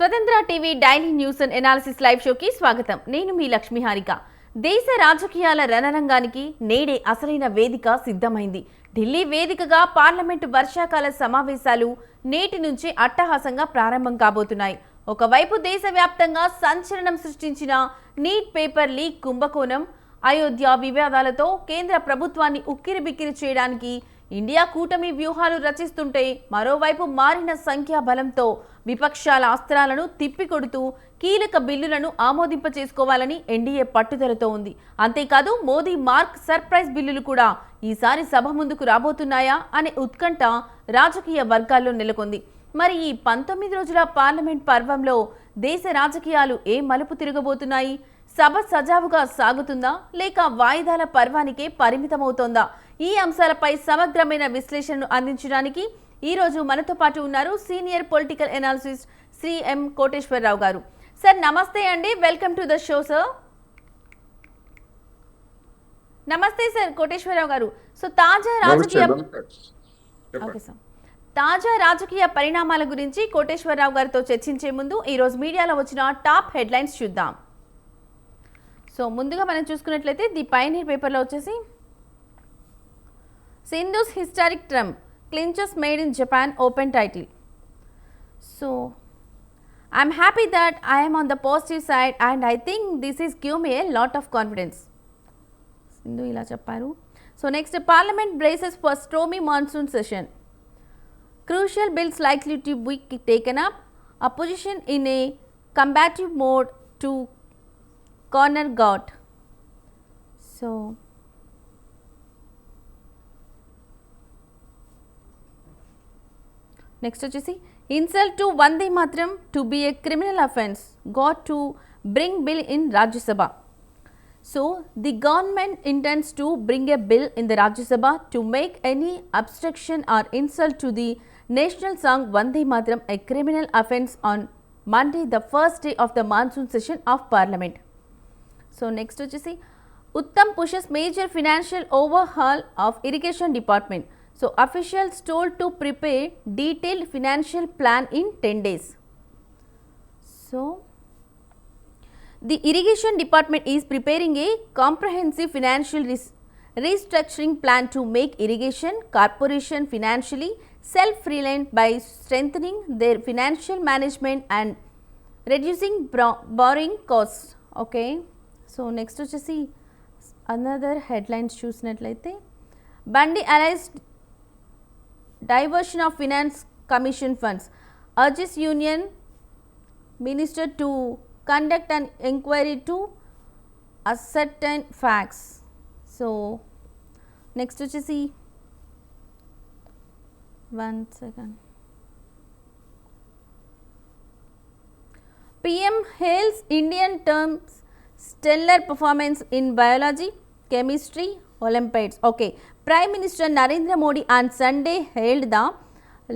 స్వతంత్ర TV daily news and analysis live షోకి స్వాగతం. నేను మీ లక్ష్మీ హారిక. దేశ రాజకీయాల రణరంగానికి నేడే అసలైన వేదిక సిద్ధమైంది. ఢిల్లీ వేదికగా పార్లమెంటు వర్షాకాల సమావేశాలు నేటి నుంచి అట్టహాసంగా ప్రారంభం కాబోతున్నాయి. ఒకవైపు దేశవ్యాప్తంగా సంచలనం సృష్టించిన నీట్ పేపర్ లీక్ కుంభకోణం, అయోధ్య వివాదాలతో కేంద్ర ప్రభుత్వాన్ని ఉక్కిరిబిక్కిరి చేయడానికి ఇండియా కూటమి వ్యూహాలు రచిస్తుంటే, మరోవైపు మారిన సంఖ్యాబలంతో విపక్షాల అస్త్రాలను తిప్పికొడుతూ కీలక బిల్లులను ఆమోదింపచేసుకోవాలని ఎన్డీఏ పట్టుదలతో ఉంది. అంతేకాదు మోదీ మార్క్ సర్ప్రైజ్ బిల్లులు కూడా ఈసారి సభ ముందుకు రాబోతున్నాయా అనే ఉత్కంఠ రాజకీయ వర్గాల్లో నెలకొంది. మరి ఈ 19 రోజుల పార్లమెంట్ పర్వంలో దేశ రాజకీయాలు ఏ మలుపు తిరగబోతున్నాయి? సభ సజావుగా సాగుతుందా లేక వాయిదాల పర్వానికే పరిమితమవుతోందా? ఈ అంశాలపై సమగ్రమైన విశ్లేషణను అందించడానికి ఈ రోజు మనతో పాటు ఉన్నారు సీనియర్ పొలిటికల్ ఎనాలిసిస్ట్ శ్రీ ఎం కోటేశ్వరరావు గారు. సార్ నమస్తే అండి, welcome to the show sir. నమస్తే సార్ కోటేశ్వరరావు గారు. సో తాజా రాజకీయ పరిణామాల గురించి కోటేశ్వరరావు గారితో చర్చించే ముందు ఈ రోజు మీడియాలో వచ్చిన టాప్ హెడ్లైన్స్ చూద్దాం. సో ముందుగా మనం చూసుకున్నట్లయితే ది పైనీర్ పేపర్లో వచ్చేసి Sindhu's historic Trump clinches made in Japan open title. So I'm happy that I am on the positive side and I think this is give me a lot of confidence. Sindhu ila chepparu. So next, Parliament braces for stormy monsoon session. Crucial bills likely to be taken up. Opposition in a combative mode to corner God. So next వచ్చేసి insult to Vande Mataram to be a criminal offence got to bring bill in Rajya Sabha. So the government intends to bring a bill in the Rajya Sabha to make any obstruction or insult to the national song Vande Mataram a criminal offence on Monday the first day of the monsoon session of parliament. So next వచ్చేసి Uttam pushes major financial overhaul of irrigation department. So officials told to prepare detailed financial plan in 10 days. So the irrigation department is preparing a comprehensive financial restructuring plan to make irrigation corporation financially self-reliant by strengthening their financial management and reducing borrowing costs. Okay. So next వచ్చేసి another headlines చూసినట్లయితే Bandi arrest diversion of finance commission funds, urges union minister to conduct an inquiry to ascertain facts. So next వచ్చేసి one second, PM hails Indian terms stellar performance in biology, chemistry, Olympiads. Okay. Prime Minister Narendra Modi on Sunday hailed the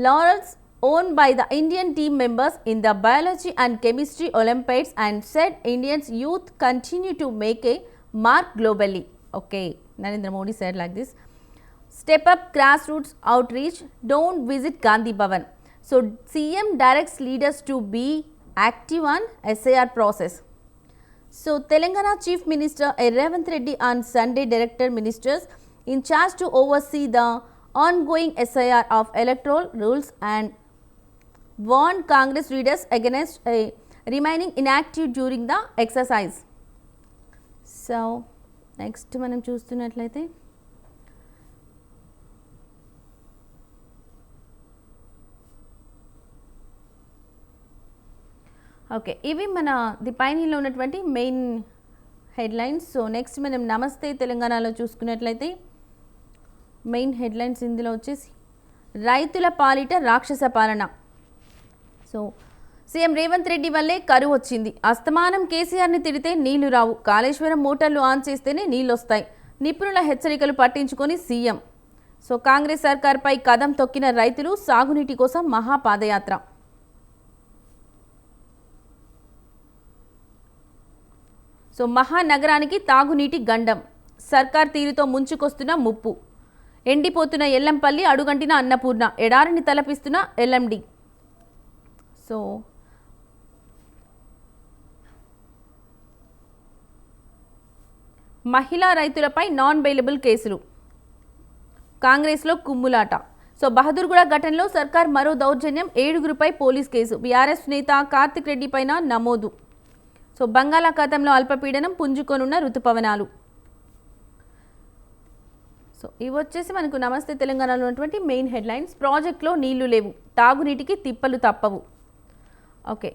laurels owned by the Indian team members in the biology and chemistry Olympiads and said Indians youth continue to make a mark globally. Okay, Narendra Modi said like this. Step up grassroots outreach, don't visit Gandhi Bhavan. So CM directs leaders to be active on SIR process. So Telangana Chief Minister Revanth Reddy on Sunday directed ministers in charge to oversee the ongoing SIR of electoral rules and warned Congress leaders against remaining inactive during the exercise. So next మనం చూస్తున్నట్లయితే okay, ఇవి మన the పైనీలో ఉన్నటువంటి main headlines. So next మనం నమస్తే తెలంగాణలో చూసుకున్నట్లయితే main headlines ఇందులో వచ్చేసి రైతుల పాలిట రాక్షస పాలన. సో సీఎం రేవంత్ రెడ్డి వల్లే కరువు వచ్చింది, అస్తమానం కేసీఆర్ని తిడితే నీళ్లు రావు, కాళేశ్వరం మోటార్లు ఆన్ చేస్తేనే నీళ్ళు వస్తాయి, నిపుణుల హెచ్చరికలు పట్టించుకొని సీఎం. సో కాంగ్రెస్ సర్కార్పై కదం తొక్కిన రైతులు సాగునీటి కోసం మహాపాదయాత్ర. సో మహానగరానికి తాగునీటి గండం, సర్కార్ తీరుతో ముంచుకొస్తున్న ముప్పు, ఎండిపోతున్న ఎల్లంపల్లి, అడుగంటిన అన్నపూర్ణ, ఎడారిని తలపిస్తున్న ఎల్ఎండి. సో మహిళా రైతులపై నాన్ బెయిలబుల్ కేసులు, కాంగ్రెస్లో కుమ్ములాట. సో బహదూర్గూడ ఘటనలో సర్కార్ మరో దౌర్జన్యం, 7గురిపై పోలీస్ కేసు, బీఆర్ఎస్ నేత కార్తిక్ రెడ్డి పైన నమోదు. సో బంగాళాఖాతంలో అల్పపీడనం, పుంజుకొనున్న ఋతుపవనాలు. సో ఇవి వచ్చేసి మనకు నమస్తే తెలంగాణలో ఉన్నటువంటి మెయిన్ హెడ్లైన్స్. ప్రాజెక్ట్లో నీళ్లు లేవు, తాగునీటికి తిప్పలు తప్పవు. ఓకే,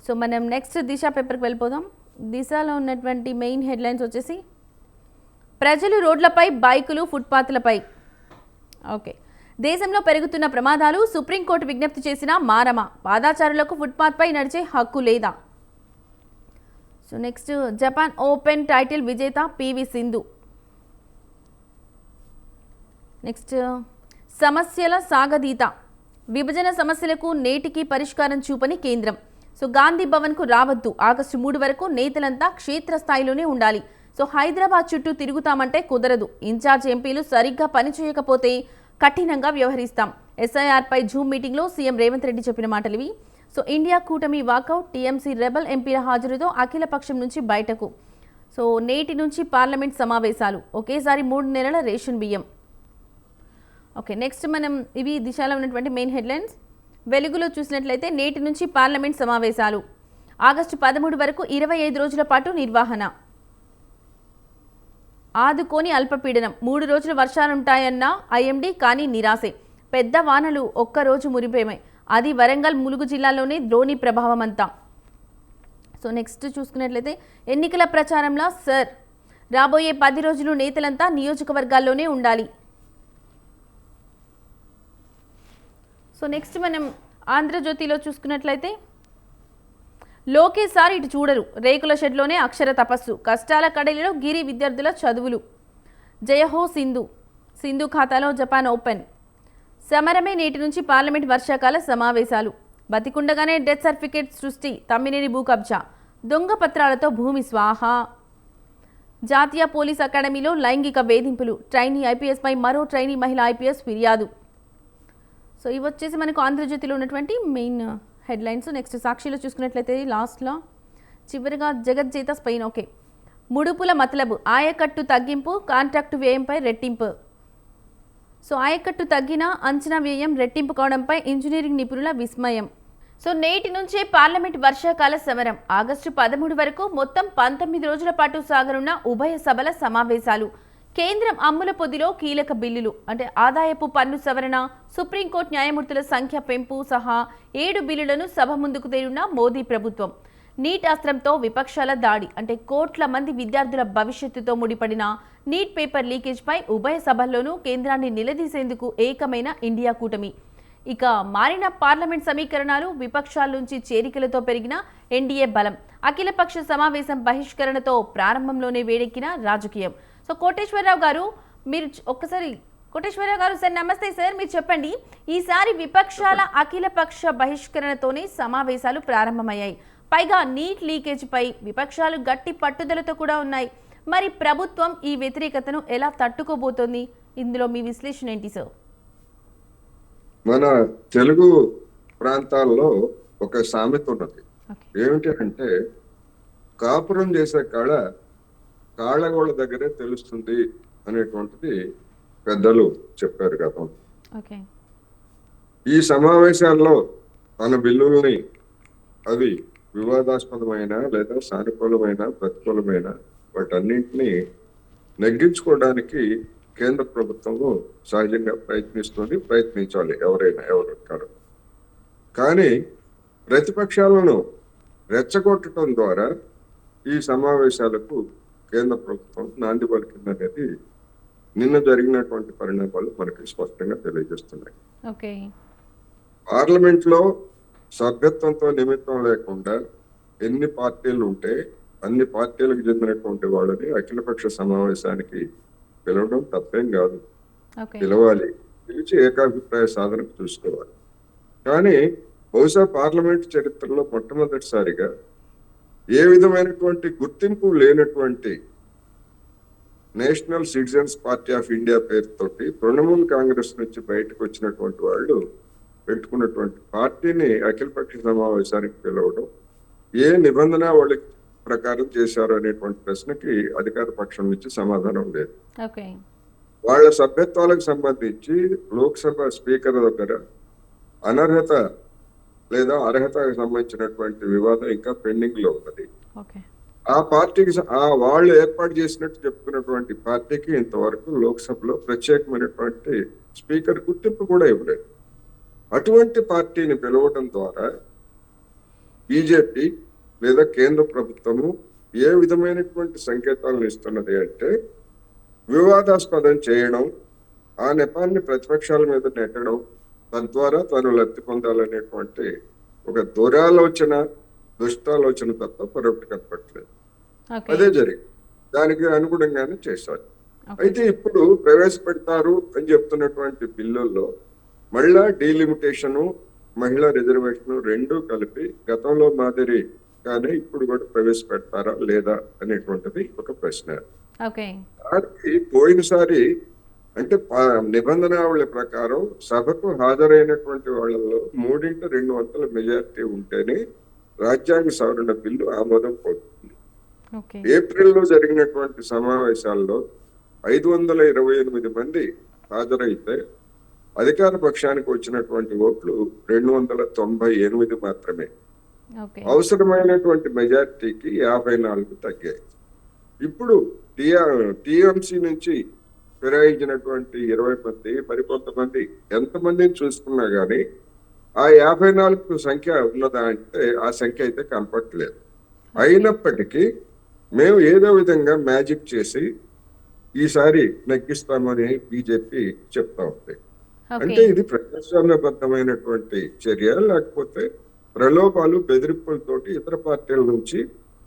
సో మనం నెక్స్ట్ దిశ పేపర్కి వెళ్ళిపోదాం. దిశలో ఉన్నటువంటి మెయిన్ హెడ్లైన్స్ వచ్చేసి ప్రజలు రోడ్లపై, బైకులు ఫుట్పాత్లపై. ఓకే, దేశంలో పెరుగుతున్న ప్రమాదాలు, సుప్రీంకోర్టు విజ్ఞప్తి చేసిన మారమ, పాదాచారులకు ఫుట్పాత్పై నడిచే హక్కు లేదా. So next Japan open title విజేత పివి సింధు. నెక్స్ట్ సమస్యల సాగదీత, విభజన సమస్యలకు నేటికి పరిష్కారం చూపని కేంద్రం. సో గాంధీ భవన్కు రావద్దు, ఆగస్టు 3 వరకు నేతలంతా క్షేత్రస్థాయిలోనే ఉండాలి. సో హైదరాబాద్ చుట్టూ తిరుగుతామంటే కుదరదు, ఇన్ఛార్జ్ ఎంపీలు సరిగ్గా పనిచేయకపోతే కఠినంగా వ్యవహరిస్తాం. ఎస్ఐఆర్పై జూమ్ మీటింగ్లో సీఎం రేవంత్ రెడ్డి చెప్పిన మాటలు ఇవి. సో ఇండియా కూటమి వాకౌట్, టీఎంసీ రెబల్ ఎంపీల హాజరుతో అఖిలపక్షం నుంచి బయటకు. సో నేటి నుంచి పార్లమెంట్ సమావేశాలు, ఒకేసారి 3 నెలల రేషన్ బియ్యం. ఓకే, నెక్స్ట్ మనం ఇవి దిశలో ఉన్నటువంటి మెయిన్ హెడ్లైన్స్. వెలుగులో చూసినట్లయితే నేటి నుంచి పార్లమెంట్ సమావేశాలు, ఆగస్టు 13 వరకు 25 రోజుల పాటు నిర్వహణ. ఆదుకోని అల్పపీడనం, 3 రోజులు వర్షాలుంటాయన్న ఐఎండీ, కానీ నిరాశే. పెద్ద వానలు ఒక్కరోజు మురిపేమై, అది వరంగల్, ములుగు జిల్లాలోనే ద్రోణి ప్రభావం అంతా. సో నెక్స్ట్ చూసుకున్నట్లయితే ఎన్నికల ప్రచారంలో సర్, రాబోయే 10 రోజులు నేతలంతా నియోజకవర్గాల్లోనే ఉండాలి. సో నెక్స్ట్ మనం ఆంధ్రజ్యోతిలో చూసుకున్నట్లయితే లోకేష్ సార్ ఇటు చూడరు, రేకుల షెడ్లోనే అక్షర తపస్సు, కష్టాల కడలిలో గిరి విద్యార్థుల చదువులు. జయహో సింధు, సింధు ఖాతాలో జపాన్ ఓపెన్. సమరమే నేటి నుంచి పార్లమెంట్ వర్షాకాల సమావేశాలు, బతికుండగానే డెత్ సర్టిఫికేట్ సృష్టి, తమ్మినేని భూ కబ్జా, దొంగ పత్రాలతో భూమి స్వాహ. జాతీయ పోలీస్ అకాడమీలో లైంగిక వేధింపులు, ట్రైనీ ఐపీఎస్పై మరో ట్రైనీ మహిళా ఐపీఎస్ ఫిర్యాదు. సో ఇవి వచ్చేసి మనకు ఆంధ్రజ్యోతిలో ఉన్నటువంటి మెయిన్ హెడ్లైన్స్. నెక్స్ట్ సాక్షిలో చూసుకున్నట్లయితే లాస్ట్లో చివరిగా జగజ్జీత స్పెయిన్. ఓకే, ముడుపుల మతలబు, ఆయకట్టు తగ్గింపు, కాంట్రాక్టు వ్యయంపై రెట్టింపు. సో ఆయకట్టు తగ్గిన అంచనా వ్యయం రెట్టింపు కావడంపై ఇంజనీరింగ్ నిపుణుల విస్మయం. సో నేటి నుంచే పార్లమెంట్ వర్షాకాల సమరం, ఆగస్టు 13 వరకు మొత్తం 19 రోజుల పాటు సాగనున్న ఉభయ సభల సమావేశాలు. కేంద్రం అమ్ముల పొదిలో కీలక బిల్లులు, అంటే ఆదాయపు పన్ను సవరణ, సుప్రీంకోర్టు న్యాయమూర్తుల సంఖ్య పెంపు సహా 7 బిల్లులను సభ ముందుకు తేనున్న మోదీ ప్రభుత్వం. నీట్ అస్త్రంతో విపక్షాల దాడి, అంటే కోట్ల మంది విద్యార్థుల భవిష్యత్తుతో ముడిపడిన నీట్ పేపర్ లీకేజ్పై ఉభయ సభల్లోనూ కేంద్రాన్ని నిలదీసేందుకు ఏకమైన ఇండియా కూటమి. ఇక మారిన పార్లమెంట్ సమీకరణాలు, విపక్షాల నుంచి చేరికలతో పెరిగిన ఎన్డీఏ బలం, అఖిలపక్ష సమావేశం బహిష్కరణతో ప్రారంభంలోనే వేడెక్కిన రాజకీయం. సో కోటేశ్వరరావు గారు, మీరు ఒక్కసారి కోటేశ్వరరావు గారు సార్ నమస్తే సార్, మీరు చెప్పండి, ఈసారి విపక్షాల అఖిలపక్ష బహిష్కరణతోనే సమావేశాలు ప్రారంభమయ్యాయి. పైగా నీట్ లీకేజ్పై విపక్షాలు గట్టి పట్టుదలతో కూడా ఉన్నాయి. మరి ప్రభుత్వం ఈ వ్యతిరేకతను ఎలా తట్టుకోబోతోంది? ఇందులో మీ విశ్లేషణ ఏంటి సార్? మన తెలుగు ప్రాంతాల్లో ఒక సామెత ఉన్నది, ఏమిటి అంటే కాపురం చేసే కాళ్ళగోళ్ళ దగ్గరే తెలుస్తుంది అనేటువంటిది పెద్దలు చెప్పారు కదా. ఈ సమావేశాల్లో తన బిల్లుల్ని, అవి వివాదాస్పదమైన లేదా సానుకూలమైన ప్రతికూలమైన వాటన్నింటినీ నెగ్గించుకోవడానికి కేంద్ర ప్రభుత్వము సహజంగా ప్రయత్నించాలి ఎవరు కాదు. కానీ ప్రతిపక్షాలను రెచ్చగొట్టడం ద్వారా ఈ సమావేశాలకు కేంద్ర ప్రభుత్వం నాంది పలికిందనేది నిన్న జరిగినటువంటి పరిణామాలు మనకి స్పష్టంగా తెలియజేస్తున్నాయి. పార్లమెంట్ లో సభ్యత్వంతో నిమిత్తం లేకుండా ఎన్ని పార్టీలు ఉంటే అన్ని పార్టీలకు చెందినటువంటి వాళ్ళని అఖిలపక్ష సమావేశానికి పిలవడం తప్పేం కాదు, పిలవాలి, పిలిచి ఏకాభిప్రాయ సాధనకు చూసుకోవాలి. కానీ బహుశా పార్లమెంట్ చరిత్రలో మొట్టమొదటిసారిగా ఏ విధమైనటువంటి గుర్తింపు లేనటువంటి national citizens party of India పేరుతోటి తృణమూల్ కాంగ్రెస్ నుంచి బయటకు వచ్చినటువంటి వాళ్ళు పెట్టుకున్నటువంటి పార్టీని అఖిలపక్ష సమావేశానికి పిలవడం, ఏ నిబంధన వాళ్ళకి ప్రకారం చేశారు అనేటువంటి ప్రశ్నకి అధికార పక్షం నుంచి సమాధానం లేదు. ఓకే. వాళ్ళ సభ్యత్వాలకు సంబంధించి లోక్సభ స్పీకర్ దగ్గర అనర్హత లేదా అర్హతకు సంబంధించినటువంటి వివాదం ఇంకా పెండింగ్ లో ఉన్నది. ఓకే. ఆ పార్టీకి వాళ్ళు ఏర్పాటు చేసినట్టు చెప్పుకున్నటువంటి పార్టీకి ఇంతవరకు లోక్సభలో ప్రత్యేకమైనటువంటి స్పీకర్ గుర్తింపు కూడా ఇవ్వలేదు. అటువంటి పార్టీని పిలవడం ద్వారా బీజేపీ లేదా కేంద్ర ప్రభుత్వము ఏ విధమైనటువంటి సంకేతాలను ఇస్తున్నది అంటే వివాదాస్పదం చేయడం, ఆ నెపాన్ని ప్రతిపక్షాల మీద నెట్టడం, తద్వారా తాను లబ్ధి పొందాలనేటువంటి ఒక దుష్టాలోచన తప్ప మరొకటి కనపట్లేదు. అదే జరిగింది. దానికి అనుగుణంగానే చేశారు. అయితే ఇప్పుడు ప్రవేశపెడతారు అని చెప్తున్నటువంటి బిల్లుల్లో మళ్ళా డీలిమిటేషను, మహిళా రిజర్వేషన్ రెండూ కలిపి గతంలో మాదిరిగానే ఇప్పుడు కూడా ప్రవేశపెడతారా లేదా అనేటువంటిది ఒక ప్రశ్న. దానికి పోయినసారి అంటే నిబంధనావళి ప్రకారం సభకు హాజరైనటువంటి వాళ్ళలో 3/2 మెజారిటీ ఉంటేనే రాజ్యాంగ సవరణ బిల్లు ఆమోదం పొందుతుంది. ఏప్రిల్లో జరిగినటువంటి సమావేశాల్లో 528 మంది హాజరైతే అధికార పక్షానికి వచ్చినటువంటి ఓట్లు 298 మాత్రమే. అవసరమైనటువంటి మెజారిటీకి 54 తగ్గాయి. ఇప్పుడు టిఎంసి నుంచి ఫిరాయించినటువంటి 20 మంది, మరికొంతమంది ఎంతమందిని చూసుకున్నా గానీ ఆ 54 సంఖ్య ఉన్నదా అంటే ఆ సంఖ్య అయితే కనపట్లేదు. అయినప్పటికీ మేము ఏదో విధంగా మ్యాజిక్ చేసి ఈసారి నెగ్గిస్తామని బీజేపీ చెప్తా ఉంది. అంటే ఇది ప్రజాస్వామ్యబద్ధమైనటువంటి చర్య, లేకపోతే ప్రలోభాలు, బెదిరింపులతోటి ఇతర పార్టీల నుంచి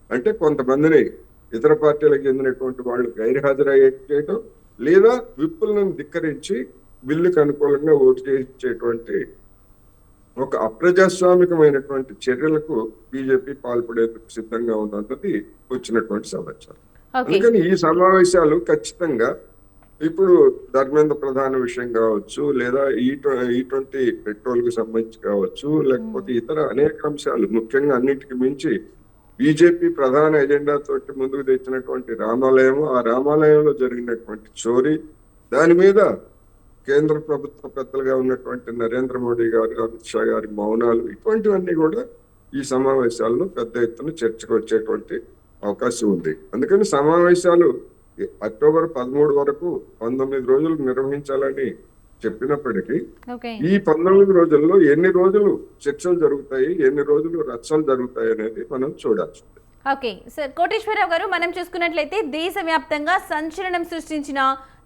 అంటే కొంతమందిని ఇతర పార్టీలకు చెందినటువంటి వాళ్ళు గైర్హాజరయ్యే చేయడం, లేదా విప్పులను ధిక్కరించి బిల్లుకు అనుకూలంగా ఓటు చేయించేటువంటి ఒక అప్రజాస్వామికమైనటువంటి చర్యలకు బీజేపీ పాల్పడేందుకు సిద్ధంగా ఉన్నది వచ్చినటువంటి సమాచారం. అందుకని ఈ సమావేశాలు ఖచ్చితంగా ఇప్పుడు ధర్మేంద్ర ప్రధాన విషయం కావచ్చు, లేదా E20 పెట్రోల్ కు సంబంధించి కావచ్చు, లేకపోతే ఇతర అనేక అంశాలు, ముఖ్యంగా అన్నిటికి మించి బీజేపీ ప్రధాన ఎజెండా తోటి ముందుకు తెచ్చినటువంటి రామాలయం, ఆ రామాలయంలో జరిగినటువంటి చోరీ, దాని మీద కేంద్ర ప్రభుత్వ పెద్దలుగా ఉన్నటువంటి నరేంద్ర మోడీ గారు, అమిత్ షా గారి మౌనాలు, ఇటువంటివన్నీ కూడా ఈ సమావేశాల్లో పెద్ద ఎత్తున చర్చకు వచ్చేటువంటి అవకాశం ఉంది. అందుకని సమావేశాలు అక్టోబర్ 13 వరకు 19 రోజులు నిర్వహించాలని చెప్పినప్పటికీ ఈ 19 రోజుల్లో ఎన్ని రోజులు చర్చలు జరుగుతాయి, ఎన్ని రోజులు రచ్చలు జరుగుతాయి అనేది మనం చూడాల్సి ఉంది. ఓకే సార్, కోటేశ్వరరావు గారు, మనం చూసుకున్నట్లయితే దేశవ్యాప్తంగా సంచలనం సృష్టించిన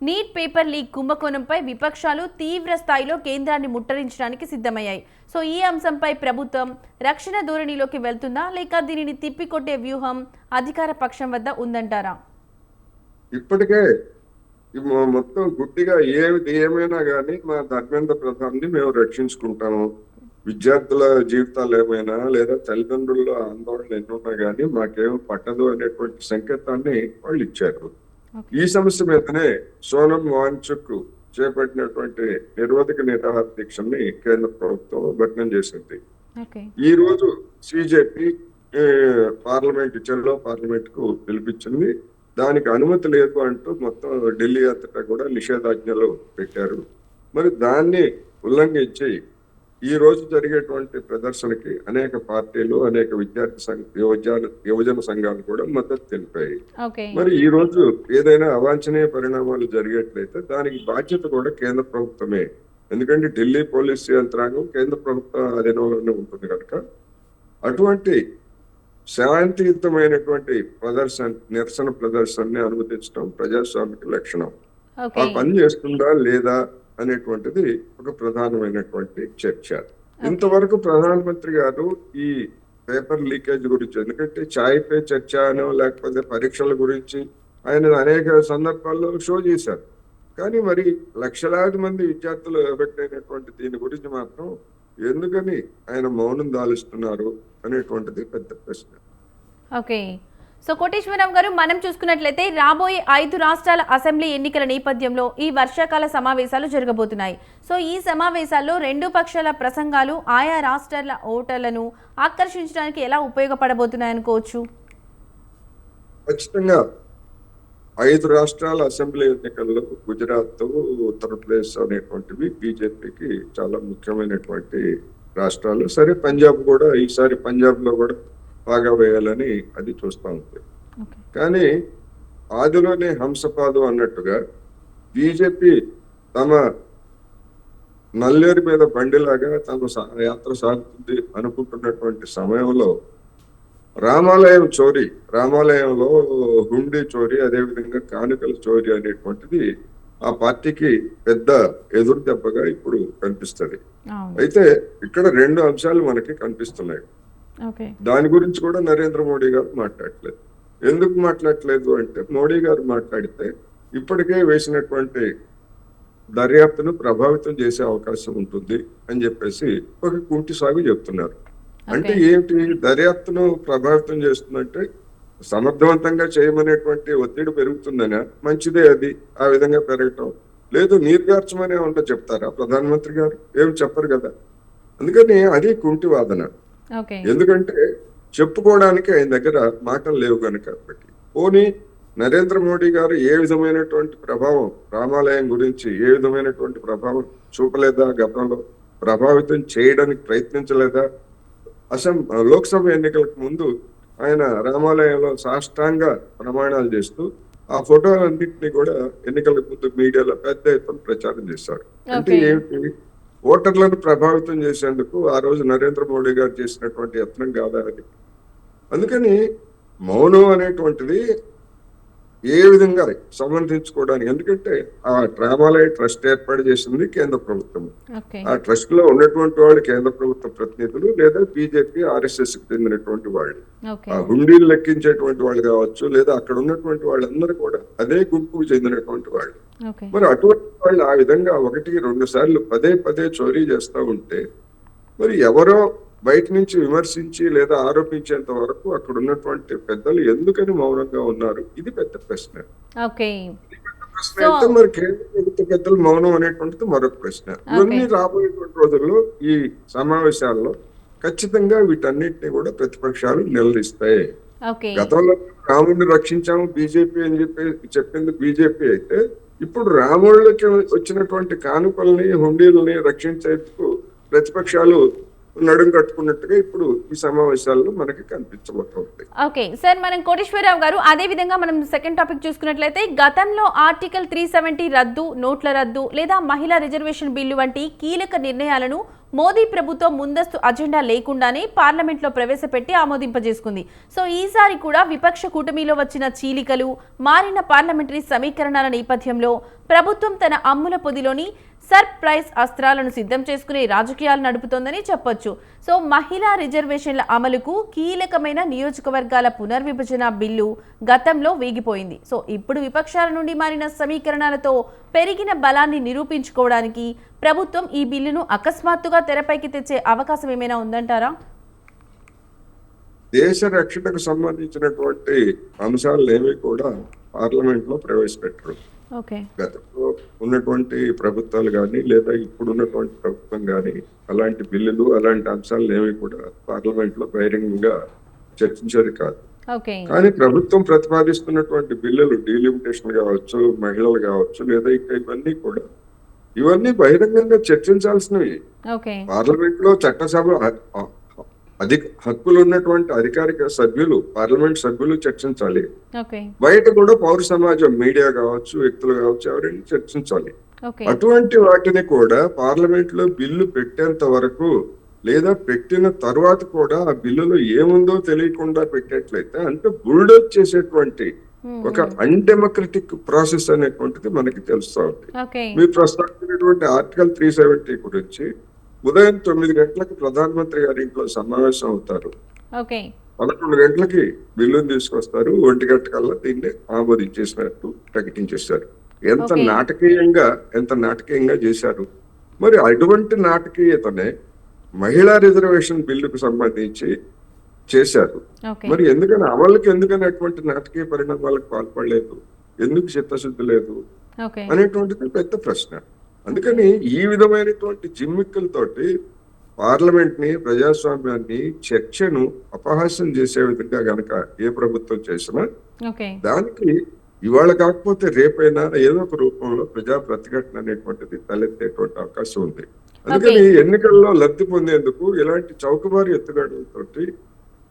నీట్ పేపర్ లీక్ కుంభకోణంపై విపక్షాలు తీవ్ర స్థాయిలో కేంద్రాన్ని ముట్టడించడానికి సిద్ధమయ్యాయి. సో ఈ అంశంపై ప్రభుత్వం రక్షణ ధోరణిలోకి వెళ్తుందా, లేక దీనిని తిప్పికొట్టే వ్యూహం అధికార పక్షం వద్ద ఉందంటారా? ఇప్పటికే మొత్తం గుడ్డిగా ఏమైనా కానీ మా ధర్మేంద్ర ప్రధాన్ని మేము రక్షించుకుంటాము, విద్యార్థుల జీవితాలు ఏమైనా లేదా తల్లిదండ్రుల ఆందోళన ఎన్నున్నా కానీ మాకేం పట్టదు అనేటువంటి సంకేతాన్ని వాళ్ళు ఇచ్చారు. ఈ సమస్య మీదనే సోనం వాంగ్చుక్ చేపట్టినటువంటి నిరోధక నిరాహార దీక్షని కేంద్ర ప్రభుత్వం భగ్నం చేసింది. ఈ రోజు సిజేపీ పార్లమెంట్ కు పిలిపించింది. దానికి అనుమతి లేదు అంటూ మొత్తం ఢిల్లీ అంతటా కూడా నిషేధాజ్ఞలు పెట్టారు. మరి దాన్ని ఉల్లంఘించి ఈ రోజు జరిగేటువంటి ప్రదర్శనకి అనేక పార్టీలు, అనేక విద్యార్థి యువజన సంఘాలు కూడా మద్దతు తెలిపాయి. మరి ఈ రోజు ఏదైనా అవాంఛనీయ పరిణామాలు జరిగేట్లయితే దానికి బాధ్యత కూడా కేంద్ర ప్రభుత్వమే. ఎందుకంటే ఢిల్లీ పోలీసు యంత్రాంగం కేంద్ర ప్రభుత్వ అధీనంలోనే ఉంటుంది కనుక అటువంటి శాంతియుతమైనటువంటి నిరసన ప్రదర్శనని అనుమతించడం ప్రజాస్వామిక లక్షణం. ఆ పని చేస్తుందా లేదా అనేటువంటిది ఒక ప్రధానమైనటువంటి చర్చ. ఇంతవరకు ప్రధానమంత్రి గారు ఈ పేపర్ లీకేజ్ గురించి, ఎందుకంటే ఛాయ్ పే చర్చ అనో లేకపోతే పరీక్షల గురించి ఆయన అనేక సందర్భాల్లో షో చేశారు. కానీ మరి లక్షలాది మంది విద్యార్థులు ఎఫెక్ట్ అయినటువంటి దీని గురించి మాత్రం ఎందుకని ఆయన మౌనం దాలుస్తున్నారు అనేటువంటిది పెద్ద ప్రశ్న. ఓకే, సో కోటేశ్వరరావు గారు, మనం చూసుకున్నట్లయితే రాబోయే 5 రాష్ట్రాల అసెంబ్లీ ఎన్నికల నేపథ్యంలో ఈ వర్షాకాల సమావేశాలు జరగబోతున్నాయి. సో ఈ సమావేశాల్లో 2 పక్షాల ప్రసంగాలు ఆయా రాష్ట్రాల ఓటర్లను ఆకర్షించడానికి ఎలా ఉపయోగపడబోతున్నాయి అనుకోవచ్చు? ఖచ్చితంగా 5 రాష్ట్రాల అసెంబ్లీ ఎన్నికల్లో గుజరాత్, ఉత్తరప్రదేశ్ అనేటువంటివి బీజేపీకి చాలా ముఖ్యమైనటువంటి రాష్ట్రాలు. సరే, పంజాబ్ కూడా ఈసారి పంజాబ్ లో కూడా బాగా వేయాలని అది చూస్తా ఉంది. కానీ ఆదిలోనే హంసపాదు అన్నట్టుగా బీజేపీ తమ నల్లేరు మీద బండిలాగా తమ యాత్ర సాగుతుంది అనుకుంటున్నటువంటి సమయంలో రామాలయం చోరీ, రామాలయంలో హుండీ చోరీ, అదేవిధంగా కానుకల చోరీ అనేటువంటిది ఆ పార్టీకి పెద్ద ఎదురు దెబ్బగా ఇప్పుడు కనిపిస్తుంది. అయితే ఇక్కడ 2 అంశాలు మనకి కనిపిస్తున్నాయి. దాని గురించి కూడా నరేంద్ర మోడీ గారు మాట్లాడలేదు. ఎందుకు మాట్లాడలేదు అంటే, మోడీ గారు మాట్లాడితే ఇప్పటికే వేసినటువంటి దర్యాప్తును ప్రభావితం చేసే అవకాశం ఉంటుంది అని చెప్పేసి ఒక కుంటి సాగు చెప్తున్నారు. అంటే ఏంటి, దర్యాప్తును ప్రభావితం చేస్తుందంటే సమర్థవంతంగా చేయమనేటువంటి ఒత్తిడి పెరుగుతుందనా? మంచిదే అది, ఆ విధంగా పెరగటం. లేదు నీరుగార్చమనే ఉంటే చెప్తారా ప్రధానమంత్రి గారు? ఏం చెప్పరు కదా. అందుకని అది కుంటి వాదన. ఎందుకంటే చెప్పుకోవడానికి ఆయన దగ్గర మాటలు లేవు కనుక. పోనీ నరేంద్ర మోడీ గారు ఏ విధమైనటువంటి ప్రభావం రామాలయం గురించి ఏ విధమైనటువంటి ప్రభావం చూపలేదా? గతంలో ప్రభావితం చేయడానికి ప్రయత్నించలేదా? లోక్సభ ఎన్నికలకు ముందు ఆయన రామాలయంలో సాష్టాంగ ప్రమాణాలు చేస్తూ ఆ ఫోటోలన్నింటినీ కూడా ఎన్నికలకు ముందు మీడియాలో పెద్ద ఎత్తున ప్రచారం చేశారు. అంటే ఏమిటి, ఓటర్లను ప్రభావితం చేసేందుకు ఆ రోజు నరేంద్ర మోడీ గారు చేసినటువంటి యత్నం కాదా అది? అందుకని మౌనం అనేటువంటిది ఏ విధంగా సమర్థించుకోవడానికి, ఎందుకంటే ఆ రామాలయ ట్రస్ట్ ఏర్పాటు చేసింది కేంద్ర ప్రభుత్వం. ఆ ట్రస్ట్ లో ఉన్నటువంటి వాళ్ళు కేంద్ర ప్రభుత్వ ప్రతినిధులు లేదా బీజేపీ ఆర్ఎస్ఎస్ కి చెందినటువంటి వాళ్ళు. ఆ హుండీలు లెక్కించేటువంటి వాళ్ళు కావచ్చు, లేదా అక్కడ ఉన్నటువంటి వాళ్ళందరూ కూడా అదే గుంపుకు చెందినటువంటి వాళ్ళు. మరి అటువంటి వాళ్ళు ఆ విధంగా 1-2 సార్లు పదే పదే చోరీ చేస్తూ ఉంటే మరి ఎవరో బయట నుంచి విమర్శించి లేదా ఆరోపించేంత వరకు అక్కడ ఉన్నటువంటి పెద్దలు ఎందుకని మౌనంగా ఉన్నారు? ఇది పెద్ద ప్రశ్న. అయితే మరి కేంద్ర ప్రభుత్వ పెద్దలు మౌనం అనేటువంటిది మరొక ప్రశ్న. ఇవన్నీ రాబోయేటువంటి రోజుల్లో ఈ సమావేశాల్లో ఖచ్చితంగా వీటన్నిటిని కూడా ప్రతిపక్షాలు నిలదీస్తాయి. గతంలో రాముడిని రక్షించాము బీజేపీ అని చెప్పింది బీజేపీ అయితే, ఇప్పుడు రాముడికి వచ్చినటువంటి కానుకల్ని హుండీలని రక్షించేందుకు ప్రతిపక్షాలు నడుం కట్టుకున్నట్టుగా ఇప్పుడు ఈ సమావేశాల్లో మనకి కనిపించబోతుంది. ఓకే సార్, మనం కోటేశ్వరరావు గారు అదే విధంగా మనం సెకండ్ టాపిక్ చూసుకున్నట్లయితే, గతంలో ఆర్టికల్ 370 రద్దు, నోట్ల రద్దు లేదా మహిళా రిజర్వేషన్ బిల్లు వంటి కీలక నిర్ణయాలను మోదీ ప్రభుత్వం ముందస్తు అజెండా లేకుండానే పార్లమెంట్లో ప్రవేశపెట్టి ఆమోదింపజేసుకుంది. సో ఈసారి కూడా విపక్ష కూటమిలో వచ్చిన చీలికలు, మారిన పార్లమెంటరీ సమీకరణాల నేపథ్యంలో ప్రభుత్వం తన అమ్ముల పొదిలోని సర్ప్రైజ్ అస్త్రాలను సిద్ధం చేసుకునే రాజకీయాలు నడుపుతోందని చెప్పొచ్చు. సో మహిళా రిజర్వేషన్ల అమలుకు కీలకమైన నియోజకవర్గాల పునర్విభజన బిల్లు గతంలో వేగిపోయింది. సో ఇప్పుడు విపక్షాల నుండి మారిన సమీకరణాలతో పెరిగిన బలాన్ని నిరూపించుకోవడానికి ప్రభుత్వం ఈ బిల్లును అకస్మాత్తుగా తెరపైకి తెచ్చే అవకాశం ఏమైనా ఉందంటారా? దేశ రక్షణకు సంబంధించినటువంటి అంశాలు ఏవి కూడా పార్లమెంట్ లో ప్రవేశపెట్టరు. గతంలో ఉన్నటువంటి ప్రభుత్వాలు కానీ లేదా ఇప్పుడు ఉన్నటువంటి ప్రభుత్వం కానీ అలాంటి బిల్లులు అలాంటి అంశాలు ఏవి కూడా పార్లమెంట్ లో బహిరంగంగా చర్చించేది కాదు. కానీ ప్రభుత్వం ప్రతిపాదిస్తున్నటువంటి బిల్లులు డీలిమిటేషన్ కావచ్చు, మహిళలు కావచ్చు, లేదా ఇంకా ఇవన్నీ బహిరంగంగా చర్చించాల్సినవి. పార్లమెంట్ లో చట్టసభ హక్కులు ఉన్నటువంటి అధికారిక సభ్యులు, పార్లమెంట్ సభ్యులు చర్చించాలి. బయట కూడా పౌర సమాజం, మీడియా కావచ్చు, వ్యక్తులు కావచ్చు, ఎవరైనా చర్చించాలి. అటువంటి వాటిని కూడా పార్లమెంట్ లో బిల్లు పెట్టేంత వరకు లేదా పెట్టిన తర్వాత కూడా ఆ బిల్లులో ఏముందో తెలియకుండా పెట్టేట్లయితే అంటే బుల్డోజ్ చేసేటువంటి ఒక అన్డెమోక్రటిక్ ప్రాసెస్ అనేటువంటిది మనకి తెలుస్తా ఉంది. మీరు ప్రస్తావించినటువంటి ఆర్టికల్ 370 గురించి ఉదయం 9 గంటలకు ప్రధానమంత్రి గారి ఇంట్లో సమావేశం అవుతారు. 11 గంటలకి బిల్లును తీసుకొస్తారు. 1 గంట కల్లా దీన్ని ఆమోదించేసినట్టు ప్రకటించేశారు. ఎంత నాటకీయంగా చేశారు. మరి అటువంటి నాటకీయతనే మహిళా రిజర్వేషన్ బిల్లుకు సంబంధించి చేశారు. మరి ఎందుకని అటువంటి నాటకీయ పరిణామాలకు పాల్పడలేదు, ఎందుకు చిత్తశుద్ధి లేదు అనేటువంటిది పెద్ద ప్రశ్న. అందుకని ఈ విధమైనటువంటి జిమ్మిక్కులతోటి పార్లమెంట్ ని, ప్రజాస్వామ్యాన్ని, చర్చను అపహాస్యం చేసే విధంగా గనక ఏ ప్రభుత్వం చేసినా ఓకే. దానికి ఇవాళ కాకపోతే రేపైనా ఏదో ఒక రూపంలో ప్రజా ప్రతిఘటన అనేటువంటిది తలెత్తేటువంటి అవకాశం ఉంది. అందుకని ఎన్నికల్లో లబ్ధి పొందేందుకు ఇలాంటి చౌకబారు ఎత్తుగడలతోటి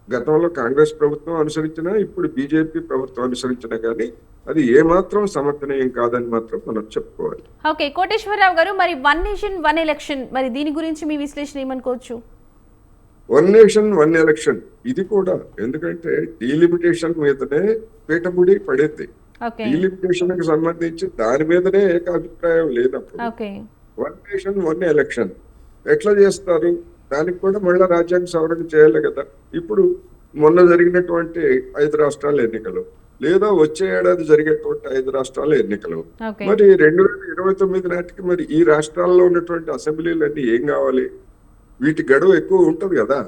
గతంలో కాంగ్రెస్ ప్రభుత్వం అనుసరించినా, ఇప్పుడు బీజేపీ ప్రభుత్వం అనుసరించినా కానీ అది ఏమాత్రం సమర్థనీయం కాదని మాత్రం మనం చెప్పుకోవాలి. ఓకే కోటేశ్వరరావు గారు, మరి వన్ నేషన్ వన్ ఎలక్షన్, మరి దీని గురించి మీ విశ్లేషణ ఏమనుకోవచ్చు? వన్ నేషన్ వన్ ఎలక్షన్ ఇది కూడా ఎందుకంటే డీలిమిటేషన్ మీదనే పీఠముడి పడేది. ఓకే. డీలిమిటేషన్ కి సంబంధించి దాని మీదనే ఏకాభిప్రాయం లేనప్పుడు okay. One nation one election ఎట్లా చేస్తారు? దానికి కూడా మళ్ళీ రాజ్యాంగ సవరణ చేయాలి కదా. ఇప్పుడు మొన్న జరిగినటువంటి 5 రాష్ట్రాల ఎన్నికలు, లేదా వచ్చే ఏడాది జరిగేటువంటి 5 రాష్ట్రాల ఎన్నికలు, ఓకే. మరి 2029 నాటికి మరి ఈ రాష్ట్రాల్లో ఉన్నటువంటి అసెంబ్లీలన్నీ ఏం కావాలి? వీటి గడువు ఎక్కువ ఉంటది కదా.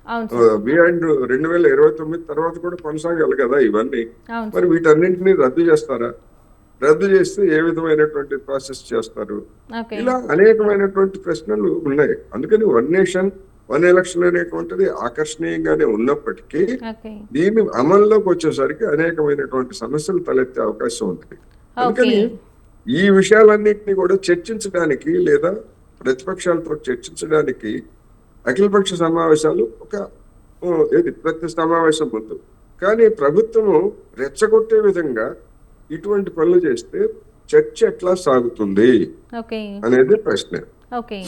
అవును సార్. బియాండ్ 2029 తర్వాత కూడా కొనసాగాలి కదా ఇవన్నీ. అవును మరి సార్. వీటన్నింటినీ రద్దు చేస్తారా? రద్దు చేస్తే ఏ విధమైనటువంటి ప్రాసెస్ చేస్తారు? ఓకే. ఇలా అనేకమైనటువంటి ప్రశ్నలు ఉన్నాయి. అందుకని వన్ నేషన్ వన్ ఎలక్షన్ అనేటువంటిది ఆకర్షణీయంగానే ఉన్నప్పటికీ ఓకే. దీని అమల్లోకి వచ్చేసరికి అనేకమైనటువంటి సమస్యలు తలెత్తే అవకాశం ఉంది. అందుకని ఈ విషయాలన్నింటినీ కూడా చర్చించడానికి లేదా ప్రతిపక్షాలతో చర్చించడానికి అఖిలపక్ష సమావేశాలు ప్రతి సమావేశం ముందు. కానీ ప్రభుత్వము రెచ్చగొట్టే విధంగా ఇటువంటి పనులు చేస్తే చర్చ ఎట్లా సాగుతుంది ఓకే. అనేది ప్రశ్న. ఓకే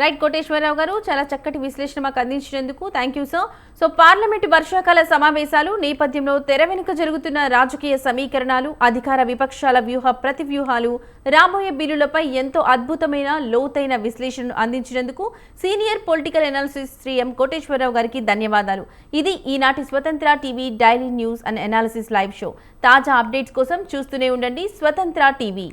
రైట్ కోటేశ్వరరావు గారు, చాలా చక్కటి విశ్లేషణ మాకు అందించినందుకు thank you sir. So parliament వర్షాకాల సమావేశాలు నేపథ్యంలో తెర వెనుక జరుగుతున్న రాజకీయ సమీకరణాలు, అధికార విపక్షాల వ్యూహ ప్రతివ్యూహాలు, రాబోయే బిల్లులపై ఎంతో అద్భుతమైన లోతైన విశ్లేషణను అందించినందుకు సీనియర్ పొలిటికల్ అనాలిసిస్ శ్రీ ఎం కోటేశ్వరరావు గారికి ధన్యవాదాలు. ఇది ఈనాటి స్వతంత్ర TV daily news and analysis live show. తాజా అప్డేట్స్ కోసం చూస్తూనే ఉండండి స్వతంత్ర టీవీ.